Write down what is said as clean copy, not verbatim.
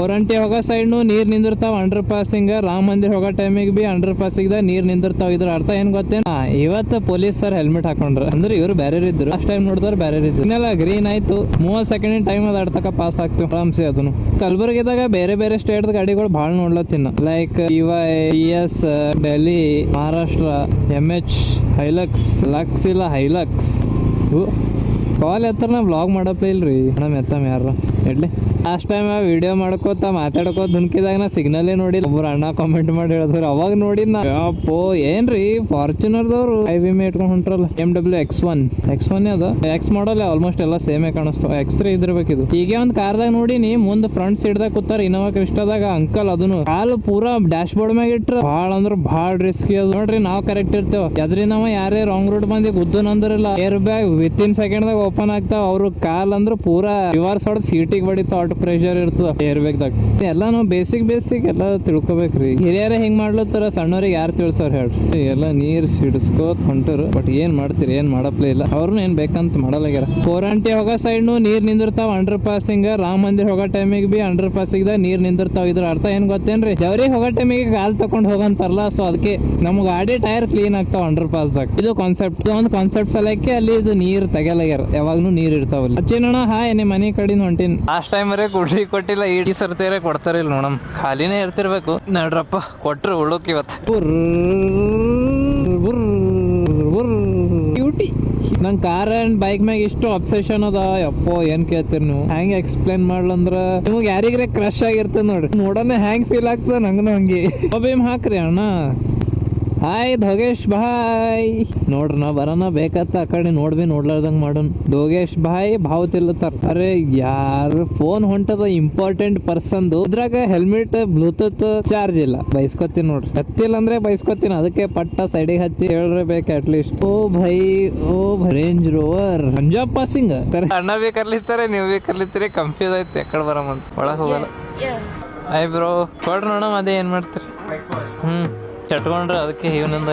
ಕೋರಂಟಿ ಹೋಗೋ ಸೈಡ್ ನೀರ್ ನಿಂದಿರ್ತಾವ under passing. Rama ಮಂದಿರ ಹೋಗೋ ಟೈಮಿಗೆ ಬಿ ಅಂಡರ್ ಪಾಸಿಂಗ್ ನೀರ್ ನಿಂದಿರ್ತಾವ. ಇದ್ರ ಅರ್ಥ ಏನ್ ಗೊತ್ತೇನ, ಇವತ್ತು ಪೊಲೀಸ್ ಸರ್ ಹೆಲ್ಮೆಟ್ ಹಾಕೊಂಡ್ರ ಅಂದ್ರೆ ಇವ್ರು ಬೇರೆ ಇದ್ರು. ಲಾಸ್ಟ್ ಟೈಮ್ ನೋಡಿದ್ರೆ ಬೇರೆ ಇದ್ರು. ಇನ್ನೆಲ್ಲ ಗ್ರೀನ್ ಆಯ್ತು, 30 ಸೆಕೆಂಡ್ ಟೈಮ್ ಅದ ಅಡ್ತಕ ಪಾಸ್ ಆಗ್ತಿವ್ ಆರಾಮ್ಸೆ. ಅದನ್ನು ಕಲಬುರಗಿದಾಗ ಬೇರೆ ಬೇರೆ ಸ್ಟೇಟ್ ಗಾಡಿಗಳು ಭಾಳ ನೋಡ್ಲತ್ತಿನ, like ES, Delhi, Maharashtra, MH, Hilux, lux ಇಲ್ಲ ಹೈಲಕ್ಸ್. ಕಾಲ್ ಎತ್ತನ ಬ್ಲಾಗ್ ಮಾಡಪ್ಲೇ ಇಲ್ರಿ ಮೇಡಮ್ ಎತ್ತಮ್ ಯಾರ ಇಡ್ಲಿ. ಲಾಸ್ಟ್ ಟೈಮ್ ವಿಡಿಯೋ ಮಾಡ್ಕೋತ ಮಾತಾಡ್ಕೋತ ದುನ್ಕಿದಾಗ ನಾ ಸಿಗ್ನಲ್ಲೇ ನೋಡಿ ಒಬ್ಬರು ಅಣ್ಣ ಕಾಮೆಂಟ್ ಮಾಡಿ ಹೇಳಿದ್ರು. ಅವಾಗ ನೋಡಿ ಅಪ್ಪೋ ಏನ್ರಿ ಫಾರ್ಚುನರ್ದವ್ರು IVM ಇಟ್ಕೊಂಡ್ ಹೊಂಟ್ರಲ್ಲ. BMW X1 ಅದ. X ಮಾಡಲ್ ಆಲ್ಮೋಸ್ಟ್ ಎಲ್ಲ ಸೇಮೇ ಕಾಣಿಸ್ತಾವ. X3 ಇದ್ರಬೇಕಿದು. ಈಗ ಒಂದ್ ಕಾರ್ದಾಗ ನೋಡಿನಿ ಮುಂದ್ ಫ್ರಂಟ್ ಸೀಟ್ದಾಗ ಕೂತಾರ ಇನೋವಾ ಕ್ರಿಸ್ಟಾದಾಗ ಅಂಕಲ್. ಅದನ್ನು ಕಾಲು ಪೂರಾ ಡ್ಯಾಶ್ ಬೋರ್ಡ್ ಮ್ಯಾಗ ಇಟ್ರ ಭಾಳ ಅಂದ್ರ ಭಾಳ ರಿಸ್ಕಿ ಅದು. ನೋಡ್ರಿ ನಾವ್ ಕರೆಕ್ಟ್ ಇರ್ತೇವ, ಎದ್ರಿ ನಾವ ಯಾರೇ ರಾಂಗ್ ರೂಟ್ ಬಂದಿ ಗುದ್ದನ್ ಅಂದ್ರಲ್ಲ, ಏರ್ ಬ್ಯಾಗ್ ವಿತಿನ್ ಸೆಕೆಂಡ್ ದಾಗ ಓಪನ್ ಆಗ್ತಾವ. ಅವ್ರು ಕಾಲ್ ಅಂದ್ರ ಪೂರಾ ರಿವರ್ಸ್ ಹೊಡೆದ್ ಸೀಟಿಗೆ ಬಡಿತಾವ. ಪ್ರೆಷರ್ ಇರ್ತದ ಏರ್ ಬ್ಯಾಗ್ ದಾಗ. ಎಲ್ಲ ನಾವು ಬೇಸಿಕ್ ಎಲ್ಲ ತಿಳ್ಕೊಬೇಕ್ರಿ. ಹಿರಿಯರ ಹಿಂಗ್ ಮಾಡ್ಲತ್ತಾರ, ಸಣ್ಣವ್ರಿಗೆ ಯಾರು ತಿಳ್ಸವ್ರ ಹೇಳ್ರಿ. ಎಲ್ಲ ನೀರ್ ಸಿಡಿಸ್ಕೋತ್ ಹೊಂಟರು. ಬಟ್ ಏನ್ ಮಾಡ್ತೀರಿ, ಏನ್ ಮಾಡಪ್ಲೇ ಇಲ್ಲ. ಅವ್ರನ್ನ ಏನ್ ಬೇಕಂತ ಮಾಡಲಾಗ್ಯಾರ. ಕೋರಂಟಿ ಹೋಗೋ ಸೈಡ್ ನೀರ್ ನಿಂದಿರ್ತಾವ ಅಂಡರ್ ಪಾಸಿಂಗ್. ರಾಮ ಮಂದಿರ ಹೋಗೋ ಟೈಮಿಗೆ ಬಿ ಅಂಡರ್ ಪಾಸಿಂಗ್ ದಾಗ ನೀರ್ ನಿಂದಿರ್ತಾವ. ಇದ್ರ ಅರ್ಥ ಏನ್ ಗೊತ್ತೇನ್ರಿ, ಜವರಿಗೆ ಹೋಗೋ ಟೈಮಿಗೆ ಕಾಲ್ ತಕೊಂಡ್ ಹೋಗಂತಾರಲ್ಲ, ಸೊ ಅದಕ್ಕೆ ನಮ್ ಗಾಡಿ ಟೈರ್ ಕ್ಲೀನ್ ಆಗ್ತಾವ ಅಂಡರ್ ಪಾಸ್ ದಾಗ. ಇದು ಕಾನ್ಸೆಪ್ಟ್. ಇದು ಒಂದು ಕಾನ್ಸೆಪ್ಟ್ ಸಲಕ್ಕೆ ಅಲ್ಲಿ ಇದು ನೀರ್ ತೆಗೆಲಾಗ್ಯಾರ. ಯಾವಾಗ್ಲೂ ನೀರ್ ಇರ್ತಾವಲ್ಲಿ. ಹಚ್ಚಿನಣ್ಣ ಹಾಯ್ ನಿಮ್ ಮನೆ ಕಡಿಂದ ಹೊಂಟಿನ್. ಲಾಸ್ಟ್ ಟೈಮ್ ಗುಡ್ರಿ ಕೊಟ್ಟಿಲ್ಲ, ಈ ಸರ್ತಿಯರೇ ಕೊಡ್ತಾರಿಲ್ಲ ನೋಡಮ್. ಖಾಲಿನೇ ಇರ್ತಿರ್ಬೇಕು. ನಡ್ರಪ್ಪ ಕೊಟ್ರು ಉಳುಕ್ ಇವತ್ತು. ಬ್ಯೂಟಿ. ನಂಗೆ ಕಾರ್ ಅಂಡ್ ಬೈಕ್ ಮ್ಯಾಗ ಇಷ್ಟು ಅಬ್ಸೆಷನ್ ಅದ. ಯಪ್ಪೋ ಏನ್ ಕೇಳ್ತೀರಿ ನೀವು, ಹೆಂಗ್ ಎಕ್ಸ್ಪ್ಲೇನ್ ಮಾಡ್ಲಂದ್ರ ನಿಮ್ಗೆ ಯಾರಿಗ್ರೆ ಕ್ರಶ್ ಆಗಿರ್ತದ ನೋಡ್ರಿ, ನೋಡೋಣ ಹೆಂಗ್ ಫೀಲ್ ಆಗ್ತದ. ನಂಗನು ಹಂಗೆ ಒಬ್ಬೇಮ್ ಹಾಕ್ರಿ ಅಣ್ಣ. ಹಾಯ್ ಧೋಗೇಶ್ ಭಾಯ್. ನೋಡ್ರಿ ನಾ ಬರೋಣ ಬೇಕತ್ತ ಆ ಕಡೆ ನೋಡ್ಬಿ ನೋಡ್ಲಾರ್ದಂಗ್ ಮಾಡೋಣ. ಧೋಗೇಶ್ ಭಾಯ್ ಭಾವ್ ತಿಲ್ಲತ್ತಾರ. ಅರೆ ಯಾರು ಫೋನ್ ಹೊಂಟದ ಇಂಪಾರ್ಟೆಂಟ್ ಪರ್ಸನ್ದು. ಇದ್ರಾಗ ಹೆಲ್ಮೆಟ್ ಬ್ಲೂಟೂತ್ ಚಾರ್ಜ್ ಇಲ್ಲ. ಬೈಸ್ಕೊತೀನಿ ನೋಡ್ರಿ, ಹತ್ತಿಲ್ಲ ಅಂದ್ರೆ ಬೈಸ್ಕೊತೀನಿ. ಅದಕ್ಕೆ ಪಟ್ಟ ಸೈಡಿಗೆ ಹಚ್ಚಿ ಹೇಳ್ಬೇಕು ಅಟ್ಲೀಸ್ಟ್. ಓ ಭೈ ಓ ರೇಂಜ್ ರೋವರ್ ಪಂಜಾಬ್ ಪಾಸಿಂಗ್. ಅಣ್ಣ ಬಿ ಕರ್ಲಿತ್ತಾರೆ, ನೀವು ಬಿ ಕರ್ಲಿತ್ತೀರಿ. ಕನ್ಫ್ಯೂಸ್ ಆಯ್ತು ಎಕಡೆ ಬರಮಂತ. ಒಳಗೆ ಹೋಗಲ್ಲ. ಆಯ್ ಬ್ರೋ ಕೊಡ್ರಿ ನೋಡಮ್. ಅದೇ ಏನ್ ಮಾಡ್ತೀರಿ. ಚಟ್ಕೊಂಡ್ರೆ ಅದಕ್ಕೆ ಇವನಿಂದ